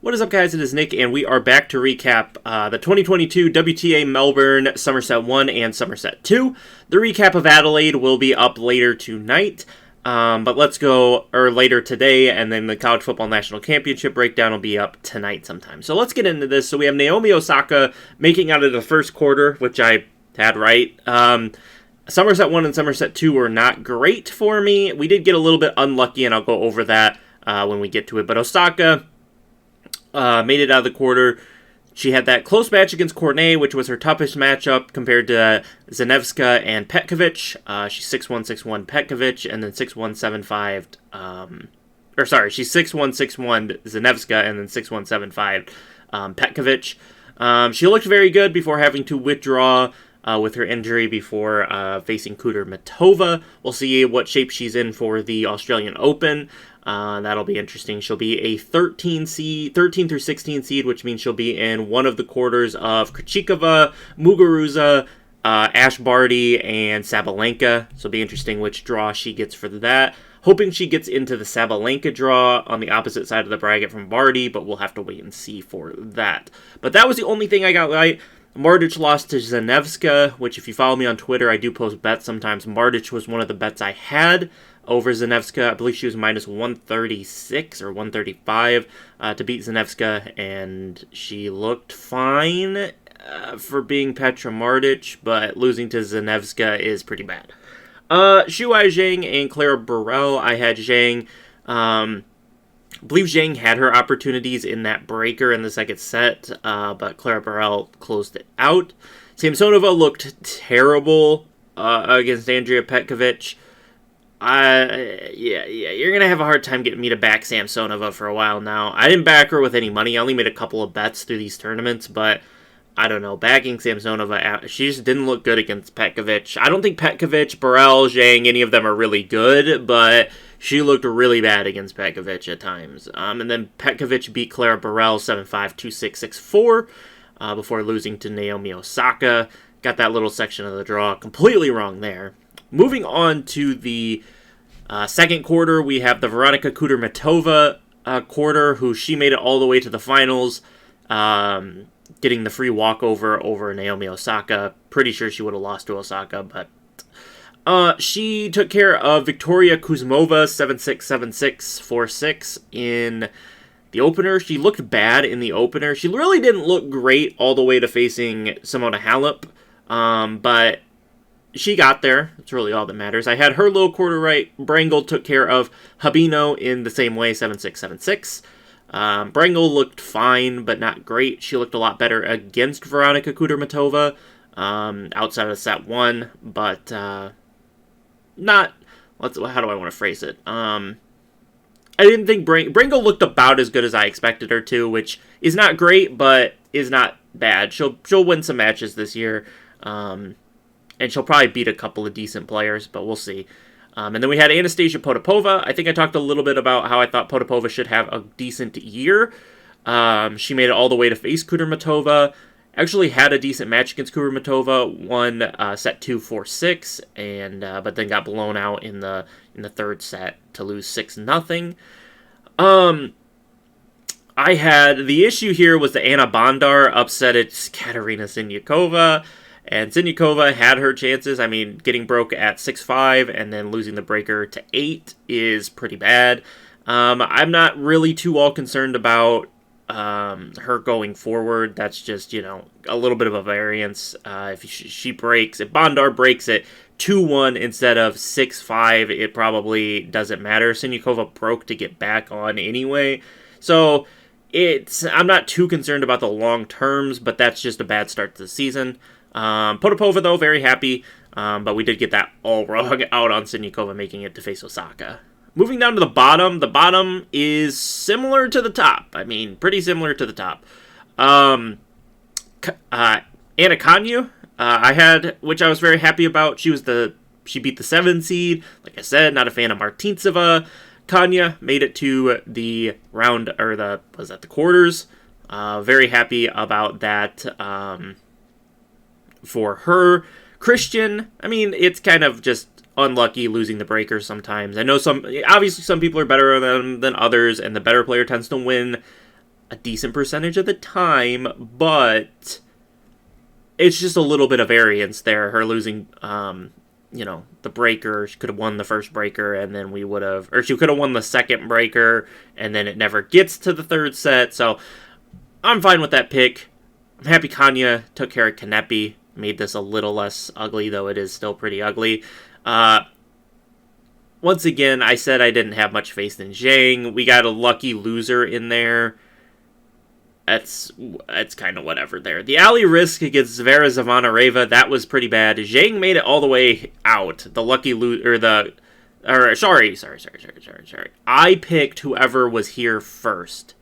What is up, guys? It is Nick, and we are back to recap the 2022 WTA Melbourne Summer Set 1 and Summer Set 2. The recap of Adelaide will be up later tonight, but let's go, or later today, and then the College Football National Championship breakdown will be up tonight sometime. So let's get into this. So we have Naomi Osaka making out of the first quarter, which I had right. Summer Set 1 and Summer Set 2 were not great for me. We did get a little bit unlucky, and I'll go over that when we get to it. But Osaka made it out of the quarter. She had that close match against Cornet, which was her toughest matchup compared to Zanevska and Petkovic. She's 6-1, 6-1 Petkovic, and then 6-1, 7-5. She's 6-1, 6-1 Zanevska, and then 6-1, 7-5 Petkovic. She looked very good before having to withdraw with her injury before facing Kudermetova. We'll see what shape she's in for the Australian Open. That'll be interesting. She'll be a 13 through 16 seed, which means she'll be in one of the quarters of Krejcikova, Muguruza, Ash Barty, and Sabalenka. So it'll be interesting which draw she gets for that. Hoping she gets into the Sabalenka draw on the opposite side of the bracket from Barty, but we'll have to wait and see for that. But that was the only thing I got right. Martic lost to Zanevska, which if you follow me on Twitter, I do post bets sometimes. Martic was one of the bets I had over Zanevska. I believe she was minus 136 or 135 to beat Zanevska, and she looked fine for being Petra Martic, but losing to Zanevska is pretty bad. Shuai Zhang and Clara Burrell. I had Zhang. I believe Zhang had her opportunities in that breaker in the second set, but Clara Burrell closed it out. Samsonova looked terrible against Andrea Petkovic. You're going to have a hard time getting me to back Samsonova for a while now. I didn't back her with any money. I only made a couple of bets through these tournaments, but I don't know. Backing Samsonova, she just didn't look good against Petkovic. I don't think Petkovic, Burrell, Zhang, any of them are really good, but she looked really bad against Petkovic at times. And then Petkovic beat Clara Burrell 7-5, 2-6, 6-4 before losing to Naomi Osaka. Got that little section of the draw completely wrong there. Moving on to the second quarter, we have the Veronika Kudermetova quarter, who she made it all the way to the finals, getting the free walkover over Naomi Osaka. Pretty sure she would have lost to Osaka, but she took care of Victoria Kuzmova 7-6, 7-6, 4-6 in the opener. She looked bad in the opener. She really didn't look great all the way to facing Simona Halep, but she got there. That's really all that matters. I had her little quarter right. Brangle took care of Habino in the same way, 7-6, 7-6. Brangle looked fine, but not great. She looked a lot better against Veronika Kudermetova outside of set one, but not. How do I want to phrase it? I didn't think Brangle looked about as good as I expected her to, which is not great, but is not bad. She'll win some matches this year, and she'll probably beat a couple of decent players, but we'll see. And then we had Anastasia Potapova. I think I talked a little bit about how I thought Potapova should have a decent year. She made it all the way to face Kudermetova. Actually had a decent match against Kudermetova. Won set 2, 4-6, and but then got blown out in the third set to lose 6-0. I had the issue here was the Anna Bondar upset at Katerina Siniakova. And Siniakova had her chances. I mean, getting broke at 6-5 and then losing the breaker to 8 is pretty bad. I'm not really too all concerned about her going forward. That's just, a little bit of a variance. If Bondar breaks it 2-1 instead of 6-5, it probably doesn't matter. Siniakova broke to get back on anyway. So I'm not too concerned about the long terms, but that's just a bad start to the season. Potapova, though, very happy, but we did get that all wrong out on Siniakova making it to face Osaka. Moving down to the bottom is similar to the top. I mean, pretty similar to the top. Anna Konyu, I had, which I was very happy about. She beat the 7 seed. Like I said, not a fan of Martinceva. Kanya made it to the round, or the quarters. Very happy about that. For her. Christian, I mean, it's kind of just unlucky losing the breaker sometimes. I know some people are better than others, and the better player tends to win a decent percentage of the time, but it's just a little bit of variance there. Her losing, the breaker. She could have won the first breaker, and then we would have, or she could have won the second breaker, and then it never gets to the third set. So I'm fine with that pick. I'm happy Kanya took care of Kanepi. Made this a little less ugly, though it is still pretty ugly. Once again, I said I didn't have much faith in Zhang. We got a lucky loser in there. It's kind of whatever there. The alley risk against Vera Zvonareva, that was pretty bad. Zhang made it all the way out. The lucky sorry. I picked whoever was here first.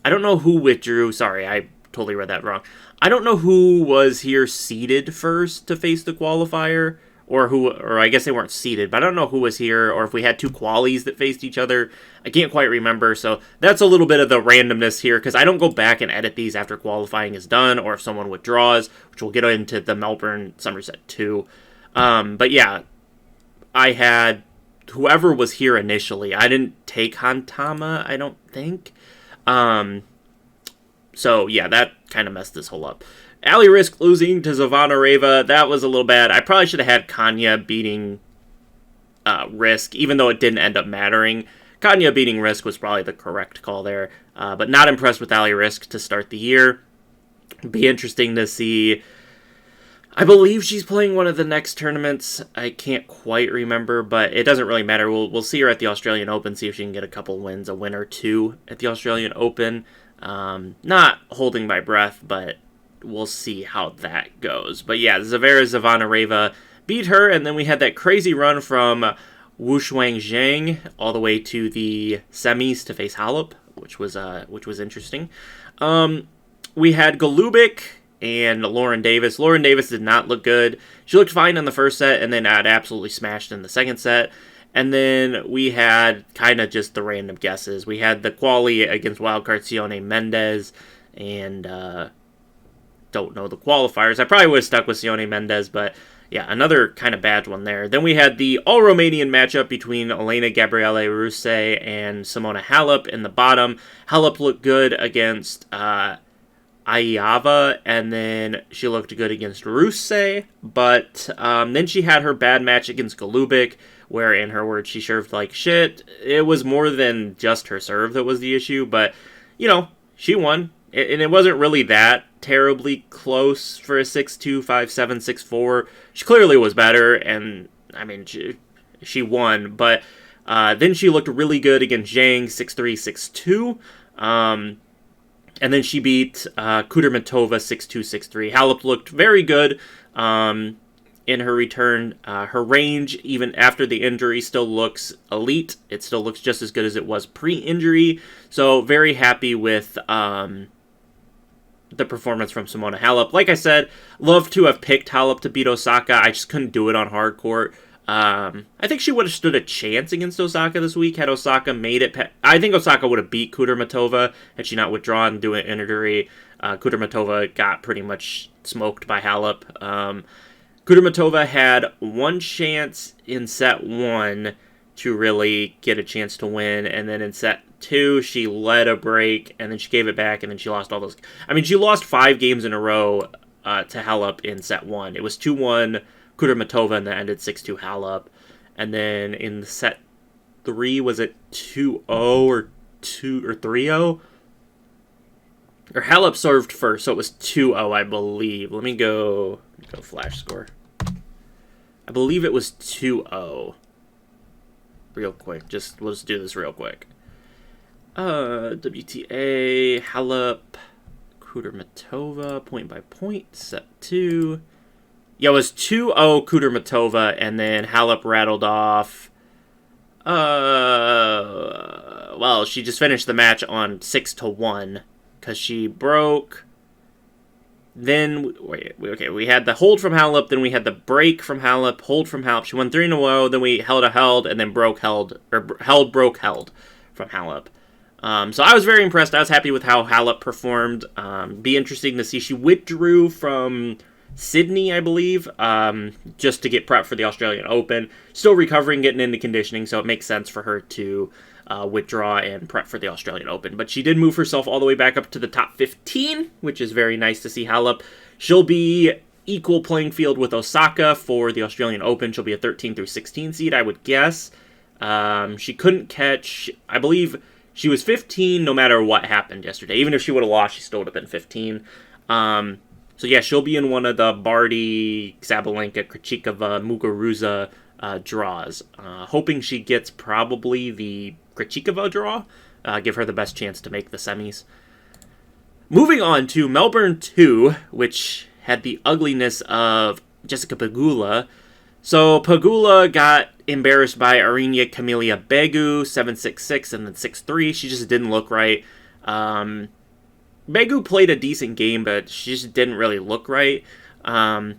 I don't know who withdrew. Sorry, I totally read that wrong. I don't know who was here seeded first to face the qualifier, or I guess they weren't seeded, but I don't know who was here, or if we had two qualies that faced each other. I can't quite remember, so that's a little bit of the randomness here, because I don't go back and edit these after qualifying is done, or if someone withdraws, which we'll get into the Melbourne Summer Set 2. But yeah, I had whoever was here initially. I didn't take Hantama, I don't think. So yeah, that kind of messed this whole up. Ali Risk losing to Zvonareva, that was a little bad. I probably should have had Kanya beating Risk, even though it didn't end up mattering. Kanya beating Risk was probably the correct call there, but not impressed with Ali Risk to start the year. Be interesting to see. I believe she's playing one of the next tournaments. I can't quite remember, but it doesn't really matter. We'll see her at the Australian Open, see if she can get a couple wins, a win or two at the Australian Open. Not holding my breath, but we'll see how that goes. But yeah, Vera Zvonareva beat her, and then we had that crazy run from Wushuang Zhang all the way to the semis to face Halep, which was interesting. We had Golubic and Lauren Davis. Lauren Davis did not look good. She looked fine in the first set, and then got absolutely smashed in the second set. And then we had kind of just the random guesses. We had the quali against wildcard Sione Mendez, and don't know the qualifiers. I probably would have stuck with Sione Mendez, but yeah, another kind of bad one there. Then we had the all-Romanian matchup between Elena Gabriele Ruse and Simona Halep in the bottom. Halep looked good against Aiava, and then she looked good against Ruse, but then she had her bad match against Golubic, where, in her words, she served like shit. It was more than just her serve that was the issue, but, she won. And it wasn't really that terribly close for a 6-2, 5-7, 6-4. She clearly was better, and, I mean, she won. But then she looked really good against Zhang, 6-3, 6-2. And then she beat Kudermetova 6-2, 6-3. Halep looked very good in her return. Her range, even after the injury, still looks elite. It still looks just as good as it was pre-injury. So very happy with the performance from Simona Halep. Like I said, love to have picked Halep to beat Osaka. I just couldn't do it on hard court. I think she would have stood a chance against Osaka this week had Osaka made it. I think Osaka would have beat Kudermetova had she not withdrawn due to an injury. Kudermetova got pretty much smoked by Halep. Kudermetova had one chance in set 1 to really get a chance to win, and then in set 2, she led a break, and then she gave it back, and then she lost all those. I mean, she lost 5 games in a row to Halep in set 1. It was 2-1 Kudermetova, and then ended 6-2 Halep. And then in set 3, was it 2-0 or 3-0? Or Halep served first, so it was 2-0, I believe. Let me go flash score. I believe it was 2-0. Real quick. We'll just do this real quick. WTA, Halep, Kudermetova, point by point, set 2. Yeah, it was 2-0 Kudermetova, and then Halep rattled off. Well, she just finished the match on 6-1, because she broke. Then, we had the hold from Halep, then we had the break from Halep, hold from Halep. She won 3 in a row, then we held, and then broke, held from Halep. So I was very impressed. I was happy with how Halep performed. Be interesting to see. She withdrew from Sydney, I believe, just to get prep for the Australian Open. Still recovering, getting into conditioning, so it makes sense for her to withdraw and prep for the Australian Open. But she did move herself all the way back up to the top 15, which is very nice to see Halep. She'll be equal playing field with Osaka for the Australian Open. She'll be a 13 through 16 seed, I would guess. She couldn't catch, I believe she was 15 no matter what happened yesterday. Even if she would have lost, she still would have been 15. So yeah, she'll be in one of the Barty, Sabalenka, Krejcikova, Muguruza draws. Hoping she gets probably the Krejcikova draw. Give her the best chance to make the semis. Moving on to Melbourne 2, which had the ugliness of Jessica Pegula. So Pegula got embarrassed by Arinya Camelia Begu, 7-6-6 and then 6-3. She just didn't look right. Begu played a decent game, but she just didn't really look right. Begu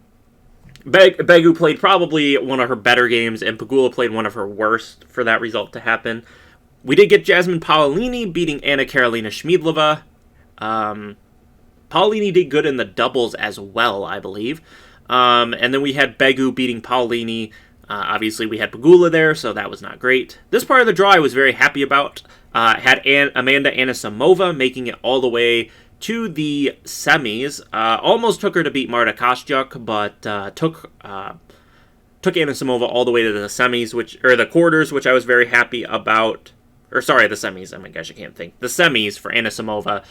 played probably one of her better games, and Pegula played one of her worst for that result to happen. We did get Jasmine Paolini beating Anna Karolina Schmiedlova. Paolini did good in the doubles as well, I believe. And then we had Begu beating Paolini. Obviously, we had Pegula there, so that was not great. This part of the draw I was very happy about. Had Amanda Anisimova making it all the way to the semis. Almost took her to beat Marta Kostyuk, but took Anisimova all the way to the semis, or the quarters, which I was very happy about. Or sorry, the semis. Oh my gosh, I can't think. The semis for Anisimova.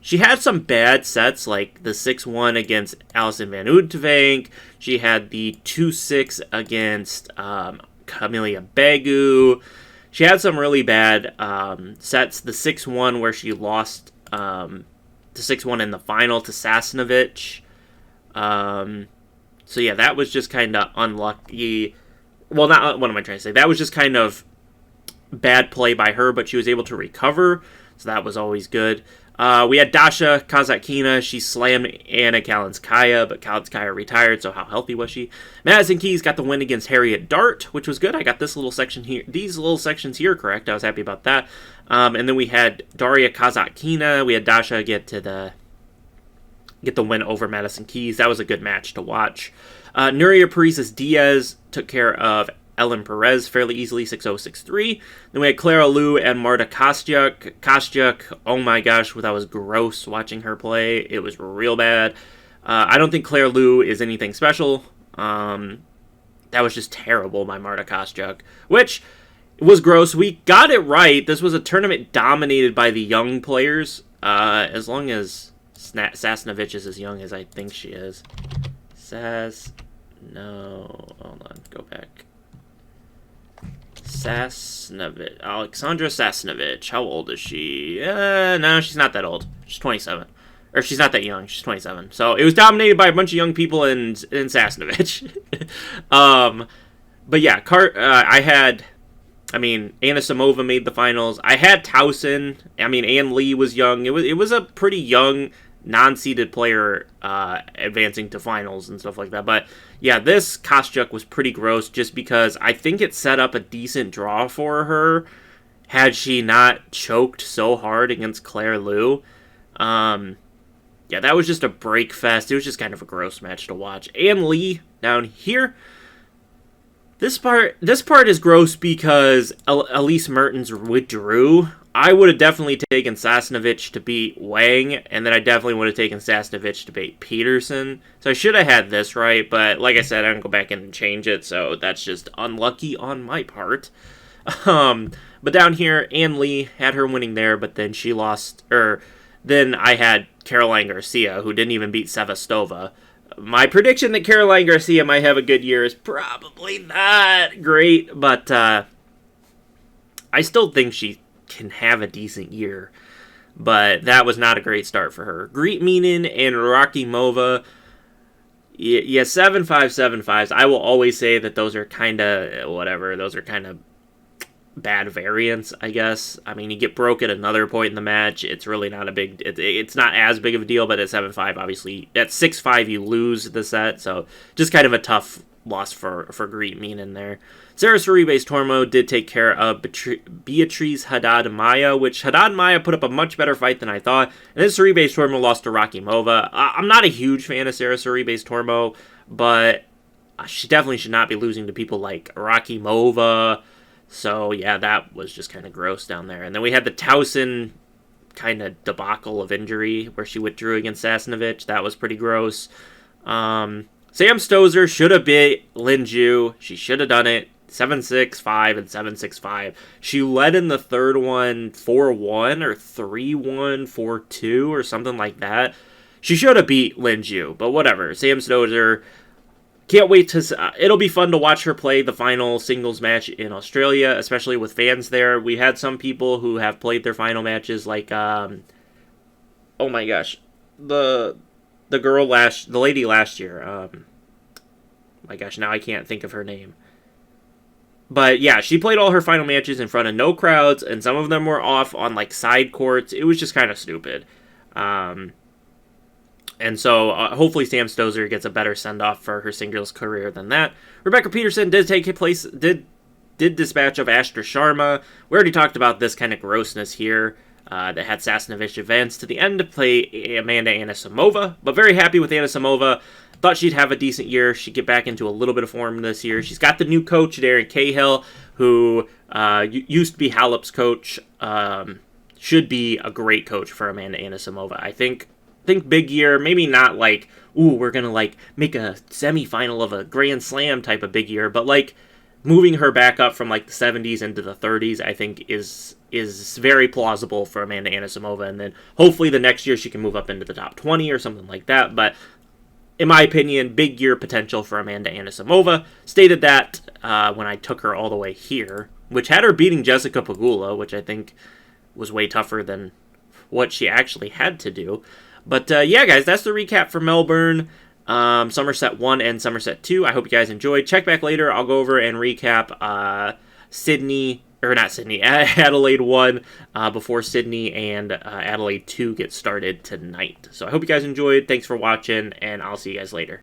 She had some bad sets, like the 6-1 against Alison Van Uytvanck. She had the 2-6 against Camelia Begu. She had some really bad sets. The 6-1 where she lost the 6-1 in the final to Sasnovich. So yeah, that was just kind of unlucky. Well, not what am I trying to say? That was just kind of bad play by her, but she was able to recover, so that was always good. We had Dasha Kazatkina. She slammed Anna Kalinskaya, but Kalinskaya retired, so how healthy was she? Madison Keys got the win against Harriet Dart, which was good. I got this little section here, these little sections here correct. I was happy about that. And then we had Daria Kazatkina. We had Dasha get the win over Madison Keys. That was a good match to watch. Nuria Parisas Diaz took care of Ellen Perez fairly easily, 6-0, 6-3. Then we had Clara Liu and Marta Kostyuk. Kostyuk, oh my gosh, that was gross watching her play. It was real bad. I don't think Clara Liu is anything special. That was just terrible by Marta Kostyuk, which was gross. We got it right. This was a tournament dominated by the young players, as long as Sasnovich is as young as I think she is. Hold on, go back. Alexandra Sasnovich. How old is she? No, she's not that old. She's 27. Or she's not that young. She's 27. So it was dominated by a bunch of young people in Sasnovich. But yeah, Anisimova made the finals. I had Towson. Ann Lee was young. It was a pretty young, non-seeded player advancing to finals and stuff like that. But yeah, this Kostyuk was pretty gross just because I think it set up a decent draw for her had she not choked so hard against Claire Liu. Yeah, that was just a break fest. It was just kind of a gross match to watch. Ann Lee down here. This part is gross because Elise Mertens withdrew. I would have definitely taken Sasnovich to beat Wang, and then I definitely would have taken Sasnovich to beat Peterson. So I should have had this right, but like I said, I didn't go back in and change it, so that's just unlucky on my part. But down here, Ann Lee had her winning there, but then she lost, then I had Caroline Garcia, who didn't even beat Sevastova. My prediction that Caroline Garcia might have a good year is probably not great, but I still think she can have a decent year, but that was not a great start for her. Greet Meenan and Rakimova, yeah, 7-5, 7-5s. I will always say that those are kind of whatever. Those are kind of bad variants, I guess. You get broke at another point in the match. It's really not a big. It's not as big of a deal, but at 7-5, obviously, at 6-5 you lose the set, so just kind of a tough loss for Greet Meenan there. Sarah Sorribes Tormo did take care of Beatriz Haddad Maya, which Haddad Maya put up a much better fight than I thought. And then Sorribes Tormo lost to Rakimova. I'm not a huge fan of Sarah Sorribes Tormo, but she definitely should not be losing to people like Rakimova, So, yeah, that was just kind of gross down there. And then we had the Towson kind of debacle of injury where she withdrew against Sasnovich. That was pretty gross. Sam Stosur should have beat Lin Ju. She should have done it. 7-6-5 and 7-6-5. She led in the third one 4-1 or 3-1, 4-2 or something like that. She should have beat Lin Ju, but whatever. Sam Stosur, can't wait to... it'll be fun to watch her play the final singles match in Australia, especially with fans there. We had some people who have played their final matches, like, oh my gosh, the lady last year. My gosh, now I can't think of her name. But yeah, she played all her final matches in front of no crowds, and some of them were off on like side courts. It was just kind of stupid. And so hopefully Sam Stosur gets a better send-off for her singles career than that. Rebecca Peterson did dispatch of Astra Sharma. We already talked about this kind of grossness here. That had Sasnovich advance to the end to play Amanda Anisimova, but very happy with Anisimova. Thought she'd have a decent year. She'd get back into a little bit of form this year. She's got the new coach, Darren Cahill, who used to be Halep's coach. Should be a great coach for Amanda Anisimova. I think big year, maybe not like, ooh, we're going to like make a semifinal of a Grand Slam type of big year, but like moving her back up from like the 70s into the 30s, I think is very plausible for Amanda Anisimova. And then hopefully the next year she can move up into the top 20 or something like that. But in my opinion, big year potential for Amanda Anisimova. Stated that when I took her all the way here, which had her beating Jessica Pegula, which I think was way tougher than what she actually had to do. But yeah, guys, that's the recap for Melbourne, Summer Set 1 and Summer Set 2. I hope you guys enjoyed. Check back later. I'll go over and recap Adelaide 1 before Sydney and Adelaide 2 get started tonight. So I hope you guys enjoyed. Thanks for watching, and I'll see you guys later.